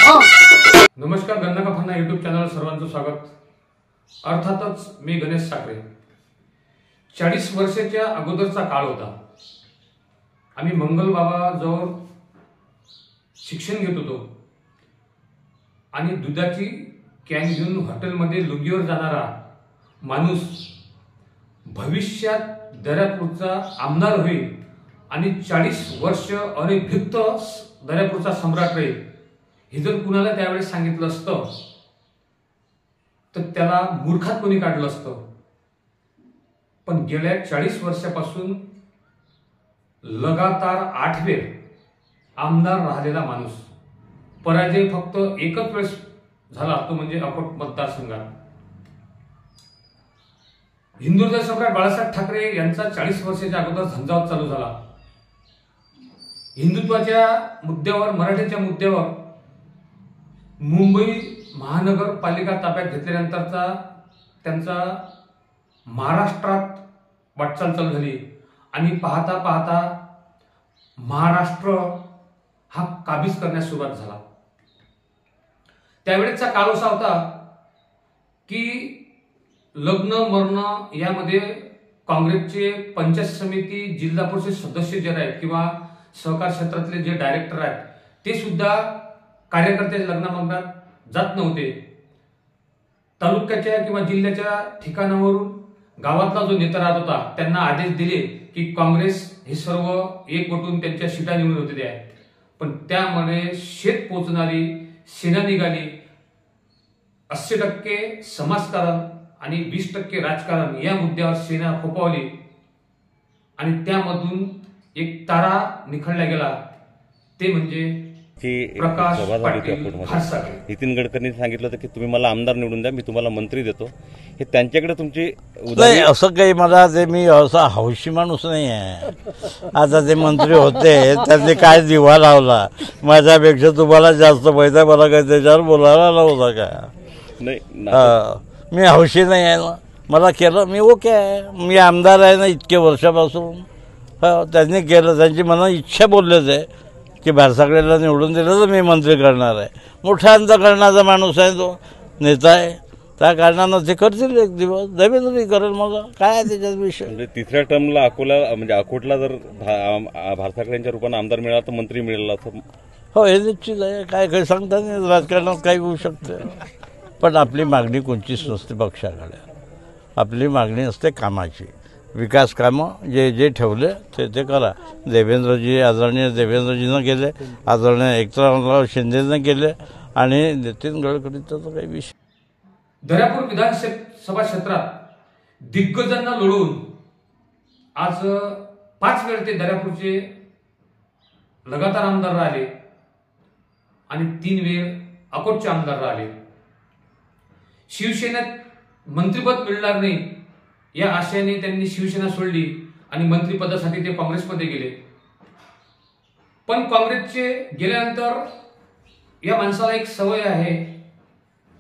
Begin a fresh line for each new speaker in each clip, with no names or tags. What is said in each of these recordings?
नमस्कार, गन्ना का फन्ना यूट्यूब चॅनल सर्वांचं स्वागत। अर्थातच मी गणेश साखरे। 40 वर्षाच्या अगोदरचा काळ होता। आम्ही मंगल बाबा जवळ शिक्षण घेत होतो आणि दुधाची कॅन घेऊन हॉटेलमध्ये लुंगीवर जाणारा माणूस भविष्यात दर्यापूरचा आमदार होईल आणि 40 वर्ष अनिर्भिक्त दर्यापूरचा सम्राट राहील हे जर कुणाला त्यावेळेस सांगितलं असतं तर त्याला मूर्खात कोणी काढलं असतं। पण गेल्या 40 वर्षापासून लगातार 8 वेळ आमदार राहिलेला माणूस, पराजय फक्त एकच वेळेस झाला, तो म्हणजे अकोट मतदारसंघात। हिंदुत्व सम्राट बाळासाहेब ठाकरे यांचा 40 वर्षाच्या अगोदर झंझावात चालू झाला। हिंदुत्वाच्या मुद्द्यावर, मराठीच्या मुद्द्यावर मुंबई महानगरपालिका ताब्यात घेतल्यानंतरचा त्यांचा महाराष्ट्रात वाटचाल चालू झाली आणि पाहता पाहता महाराष्ट्र हा काबीज करण्यास सुरुवात झाला। त्यावेळेचा काळ असा होता की लग्न मरण यामध्ये काँग्रेसचे पंचायत समिती, जिल्हा परिषद सदस्य जे आहेत किंवा सहकार क्षेत्रातले जे डायरेक्टर आहेत ते सुद्धा कार्यकर्त्याच्या लग्नामग्नात जात नव्हते। तालुक्याच्या किंवा जिल्ह्याच्या ठिकाणावरून गावातला जो नेता राहत होता त्यांना आदेश दिले की काँग्रेस हे सर्व एकवटून त्यांच्या सीटा निवडून होते द्या। पण त्यामध्ये शेत पोचणारी सेना निघाली। 80% समाजकारण आणि 20% राजकारण या मुद्द्यावर सेना फोफावली आणि त्यामधून एक तारा निखळला गेला, ते म्हणजे प्रकाश पाटील फारसागरे।
नितीन गडकरींनी सांगितलं होतं की तुम्ही मला आमदार निवडून द्या, मी तुम्हाला मंत्री देतो। हे त्यांच्याकडे तुमची
नाही, असं काही मला ते, मी असा हौशी माणूस नाही आहे। आता ते मंत्री होते त्यांनी काय दिवा लावला, माझ्यापेक्षा तुम्हाला जास्त पैसा, मला काय त्याच्यावर बोलायला लावला का?
नाही,
मी हौशी नाही आहे ना, मला केलं मी ओके आहे, मी आमदार आहे ना इतके वर्षापासून। त्यांनी केलं, त्यांची मला इच्छा बोललेच आहे की फारसागरेला निवडून दिलं तर मी मंत्री करणार आहे। मोठा अंतकरणाचा माणूस आहे, तो नेता आहे, त्या कारणानं ते करतील एक दिवस, देवेंद्रही करेल, मग काय आहे त्याच्यात विषय।
म्हणजे तिसऱ्या टर्मला अकोटला जर फारसागरेंच्या रूपाने आमदार मिळाला तर मंत्री मिळाला असं?
हो, हे निश्चित आहे, काय काही सांगता नाही, राजकारणात काही होऊ शकतं। पण आपली मागणी कोणतीच नसते पक्षाकडे, आपली मागणी असते कामाची। विकास कामं जे ठेवले ते करा। देवेंद्रजी, आदरणीय देवेंद्रजीनं केले, आदरणीय एकनाथराव शिंदेनं केले आणि नितीन गडकरींचा तर काही विषय।
दर्यापूर विधानसभा क्षेत्रात दिग्गजांना लोळून आज 5 वेळ ते दर्यापूरचे लगातार आमदार राहिले आणि 3 वेळ अकोटचे आमदार राहिले। शिवसेनेत मंत्रिपद मिळणार नाही या आशयाने त्यांनी शिवसेना सोडली आणि मंत्रिपदासाठी ते काँग्रेसमध्ये गेले। पण काँग्रेसचे गेल्यानंतर या माणसाला एक सवय आहे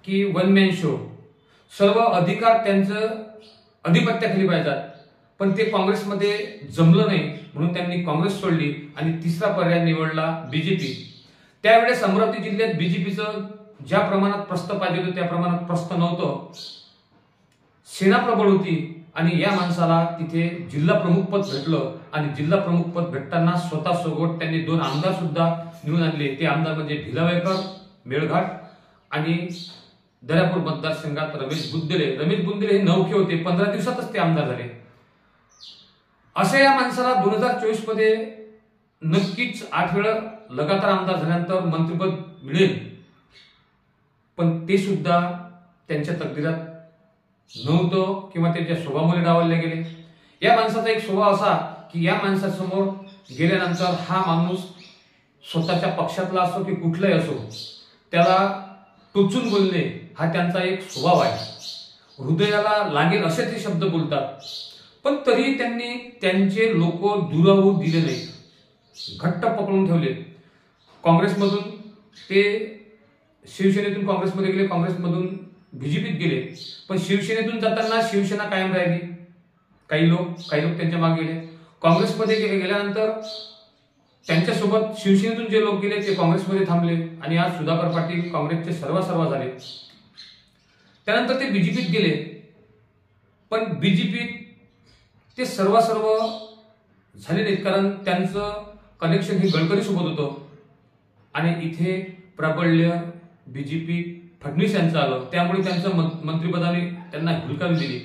की वन मॅन शो, सर्व अधिकार त्यांचं अधिपत्याखाली पाहिजेत। पण ते काँग्रेसमध्ये जमलं नाही म्हणून त्यांनी काँग्रेस सोडली आणि तिसरा पर्याय निवडला बीजेपी। त्यावेळेस अमरावती जिल्ह्यात बीजेपीचं ज्या प्रमाणात प्रस्थ पाहिजे होतं त्या प्रमाणात प्रस्थ नव्हतं, सेना प्रबळ होती आणि या माणसाला तिथे जिल्हा प्रमुख पद भेटलं आणि जिल्हा प्रमुख पद भेटताना स्वतःसोबत त्यांनी 2 आमदार सुद्धा निवडून आणले। ते आमदार म्हणजे भिलावेकर मेळघाट आणि दर्यापूर मतदारसंघात रमेश बुंदेले हे नौखे होते, 15 दिवसातच ते आमदार झाले। असे या माणसाला 2024 मध्ये नक्कीच 8 वेळा लगातार आमदार झाल्यानंतर मंत्रिपद मिळेल, पण ते सुद्धा त्यांच्या तकदीरात नव्हतं किंवा त्यांच्या स्वभावामुळे डावलले गेले। या माणसाचा एक स्वभाव असा की या माणसासमोर गेल्यानंतर हा माणूस स्वतःच्या पक्षातला असो की कुठलाही असो त्याला टोचून बोलणे हा त्यांचा एक स्वभाव आहे। हृदयाला लागेल असे ते शब्द बोलतात, पण तरी त्यांनी त्यांचे लोक दूर होऊ दिले नाही, घट्ट पकडून ठेवले। काँग्रेसमधून ते शिवसेनेतून काँग्रेसमध्ये गेले, काँग्रेसमधून बीजेपीत गेले, पण शिवसेनेतून जाताना शिवसेना कायम राहिली। काही लोक त्यांच्या मागे गेले। काँग्रेसमध्ये गेल्यानंतर त्यांच्यासोबत शिवसेनेतून जे लोक गेले ते काँग्रेसमध्ये थांबले आणि आज सुधाकर पाटील काँग्रेसचे सर्व झाले. त्यानंतर ते बीजेपीत गेले, पण बीजेपीत ते सर्व झाले नाहीत, कारण त्यांचं कनेक्शन हे गडकरी सोबत होतं आणि इथे प्राबल्य बीजेपी फडणवीस यांचं आलं, त्यामुळे त्यांचं मंत्रिपदाने त्यांना हुलकावणी दिली.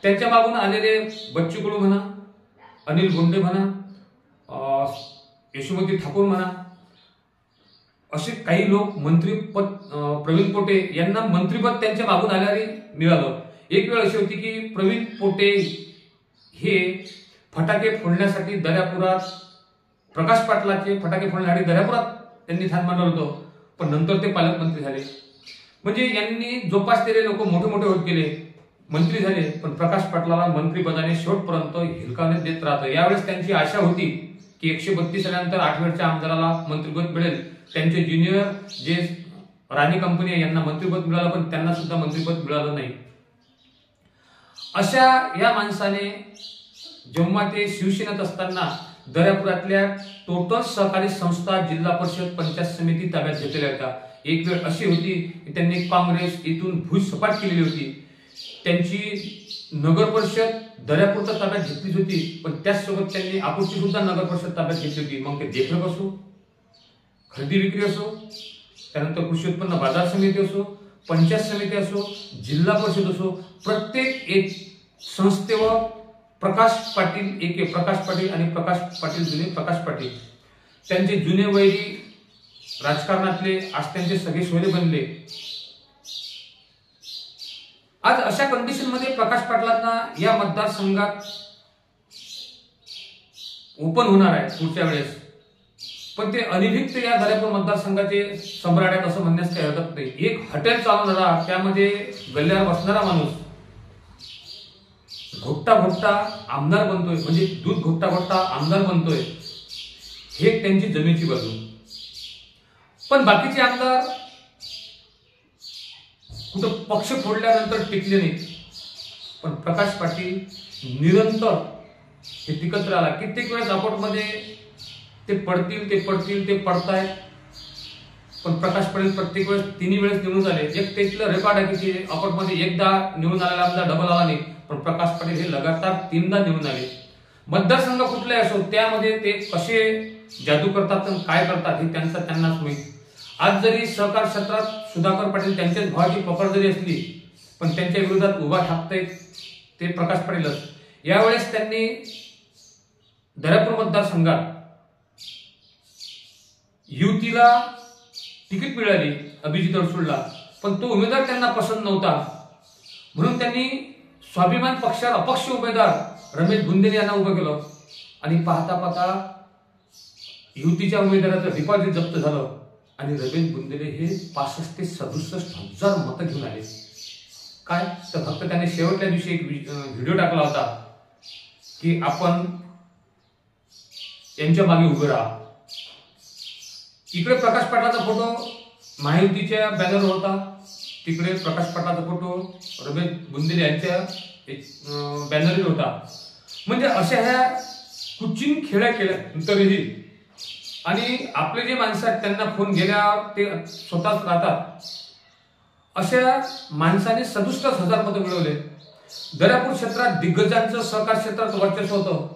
त्यांच्या मागून आलेले बच्चू कडू म्हणा, अनिल बोंडे म्हणा, यशोमती ठाकूर म्हणा, असे काही लोक मंत्रीपद, प्रवीण पोटे यांना मंत्रिपद त्यांच्या मागून आल्याने मिळालं. एक वेळ अशी होती की प्रवीण पोटे हे फटाके फोडण्यासाठी दर्यापुरात, प्रकाश पाटलाचे फटाके फोडण्यासाठी दर्यापुरात त्यांनी ठाण मांडलं होतं, पण नंतर ते पालकमंत्री झाले. म्हणजे यांनी जोपासलेले लोक मोठे होत गेले, मंत्री झाले, पण प्रकाश पाटलाला मंत्रिपदाने शेवटपर्यंत हिरकावण्यात देत राहतं. यावेळेस त्यांची आशा होती की 132 साल्यानंतर 8 वेळच्या आमदाराला मंत्रिपद मिळेल. त्यांचे ज्युनियर जे राणी कंपनी आहे यांना मंत्रिपद मिळालं, पण त्यांना सुद्धा मंत्रिपद मिळालं नाही. अशा या माणसाने जेव्हा ते शिवसेनेत असताना दर्यापुरातल्या टोटल सहकारी संस्था, जिल्हा परिषद, पंचायत समिती ताब्यात घेतलेल्या होत्या. एक वेळ अशी होती की त्यांनी काँग्रेस इथून भुईसपाट केलेली होती. त्यांची नगर परिषद दर्यापूरच्या ताब्यात घेतलीच होती, पण त्याचसोबत त्यांनी आकुर्ची सुद्धा नगर परिषद ताब्यात घेतली होती. मग ते देखरेख असो, खरेदी विक्री असो, त्यानंतर कृषी उत्पन्न बाजार समिती असो, पंचायत समिती असो, जिल्हा परिषद असो, प्रत्येक एक संस्थेवर प्रकाश पाटील, प्रकाश पाटील आणि प्रकाश पाटील जुने प्रकाश पाटील, त्यांचे जुने वैरी राजकारणातले आज त्यांचे सगळे सोयरे बनले. आज अशा कंडिशन मध्ये प्रकाश पाटलांना या मतदारसंघात ओपन होणार आहे पुढच्या वेळेस, पण ते अनिभिक्त या दर्यापूर मतदारसंघाचे सम्राट आहेत असं म्हणण्यास काही हरकत नाही. एक हॉटेल चालवणारा, त्यामध्ये गल्ल्यावर बसणारा माणूस घोट्टा आमदार बनतोय, म्हणजे दूध घोट्टा आमदार बनतोय, हे त्यांची जमेची बाजू. पण बाकीचे आमदार कुठं पक्ष फोडल्यानंतर टिकले नाहीत, पण प्रकाश पाटील निरंतर हे टिकत राहिला. कित्येक वेळेस अकोटमध्ये ते पडतायत, पण प्रकाश पाटील प्रत्येक वेळेस 3 वेळेस निवडून आले. एक त्यातलं रेकॉर्ड आहे की अकोटमध्ये एकदा निवडून आलेला आमदार डबल आला नाही, पण प्रकाश पाटील हे लगातार 3दा निवडून आले. मतदारसंघ कुठले असो त्यामध्ये ते कसे जादू करतात आणि काय करतात हे त्यांनाच माहिती. आज जरी सहकार क्षेत्रात सुधाकर पाटील त्यांच्याच भावाची पकड जरी असली, पण त्यांच्या विरोधात उभा ठाकतायत ते प्रकाश पाटीलच. यावेळेस त्यांनी दर्यापूर मतदारसंघात युतीला तिकीट मिळाली अभिजित अडसूळला, पण तो उमेदवार त्यांना पसंत नव्हता, म्हणून त्यांनी स्वाभिमान पक्षात अपक्ष उमेदवार रमेश बुंदेले यांना उभं केलं आणि पाहता युतीच्या उमेदवाराचं डिपॉझिट जप्त झालं आणि रमेश बुंदेले हे 65 ते 67 हजार मतं घेऊन आले. काय तर फक्त त्याने शेवटच्या दिवशी एक व्हिडिओ टाकला होता की आपण यांच्या मागे उभे राहा. इकडे प्रकाश पाटलाचा फोटो महायुतीच्या बॅनरवर होता, तिकडे प्रकाश पाटलाचा फोटो रमेश बुंदेले यांच्या बॅनरवर होता. म्हणजे अशा ह्या कुचिन खेळ्या केल्यानंतरही आणि आपले जे माणसं आहेत त्यांना फोन गेल्यावर ते स्वतःच राहतात, अशा माणसाने 67,000 मतं मिळवले. दर्यापूर क्षेत्रात दिग्गजांचं सहकार क्षेत्रात वर्चस्व होतं,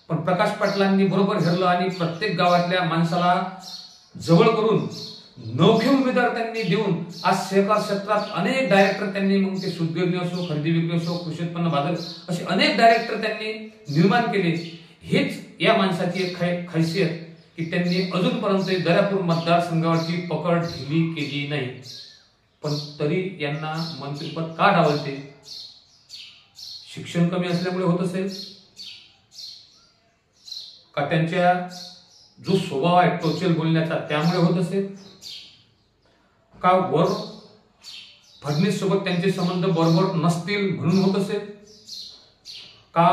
पण प्रकाश पाटलांनी बरोबर घेरलं आणि प्रत्येक गावातल्या माणसाला जवळ करून नवखे उमेदवार त्यांनी देऊन आज सहकार क्षेत्रात अनेक डायरेक्टर त्यांनी, मग ते सूतगिरणी असो, खरेदी विक्री असो, कृषी उत्पन्न बाजार, असे अनेक डायरेक्टर त्यांनी निर्माण केले. हेच या माणसाची एक खासियत की त्यांनी अजूनपर्यंत दर्यापूर मतदारसंघावरची पकड ढिली केली नाही, पण तरी यांना मंत्रिपद का डावलते? शिक्षण कमी असल्यामुळे होत असेल का? त्यांच्या जो स्वभाव आहे टोचेल बोलण्याचा त्यामुळे होत असेल का? वर फडणवीस सोबत त्यांचे संबंध बरोबर नसतील म्हणून होत असेल का?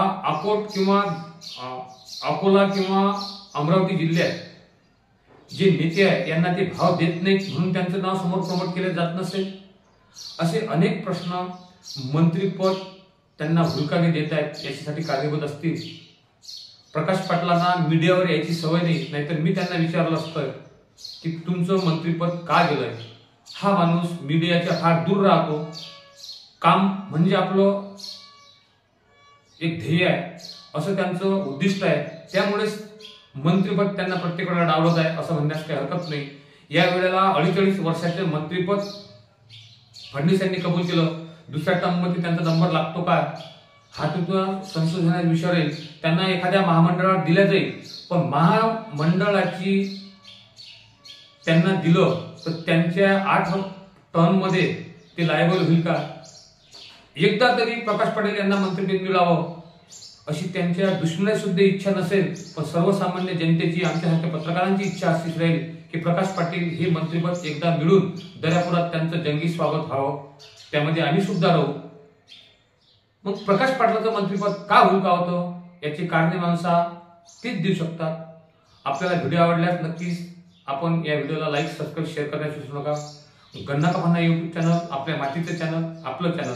अकोला किंवा अमरावती जिल्ह्यात जे नेते आहेत यांना ते भाव देत नाहीत म्हणून त्यांचं नाव समोर प्रमोट केलं जात नसेल? असे अनेक प्रश्न मंत्रिपद त्यांना हुलकाने देत आहेत, याच्यासाठी कार्यरत असतील. प्रकाश पाटलांना मीडियावर यायची सवय नाही, नाहीतर मी त्यांना विचारलं असतं की तुमचं मंत्रिपद का गेलंय. हा माणूस मीडियाच्या फार दूर राहतो. काम म्हणजे आपलं एक ध्येय आहे, असं त्यांचं उद्दिष्ट आहे. त्यामुळेच मंत्रिपद त्यांना प्रत्येक वेळेला डावलत आहे असं म्हणण्यास काही हरकत नाही. या वेळेला 48 वर्षाचे मंत्रिपद फडणवीस यांनी कबूल केलं. दुसऱ्या टर्ममध्ये त्यांचा नंबर लागतो का हा तुमचा संशोधनाचा विषय राहील. त्यांना एखाद्या महामंडळात दिल्या जाईल, पण महामंडळाची त्यांना दिलं तर त्यांच्या 8 टर्ममध्ये ते लायबल होईल का. एकदा तरी प्रकाश पाटील यांना मंत्रिपद मिळावं अशी त्यांच्या दुश्मनाची सुद्धा इच्छा नसेल, पण सर्वसामान्य जनतेची, आमच्यासारख्या पत्रकारांची इच्छा अशीच राहील की प्रकाश पाटील हे मंत्रिपद एकदा मिळून दर्यापुरात त्यांचं जंगी स्वागत व्हावं. त्यामध्ये आम्ही सुद्धा राहू. मग प्रकाश पाटलाचं मंत्रिपद का हुलकावतं याची कारणे माणसा तीच देऊ शकतात. आपल्याला व्हिडिओ आवडल्यास नक्कीच आपण या व्हिडिओला लाईक, सबस्क्राईब, शेअर करण्यास विसरू नका. गन्ना का भन्ना YouTube चॅनल, आपल्या मातीचं चॅनल, आपलं चॅनल.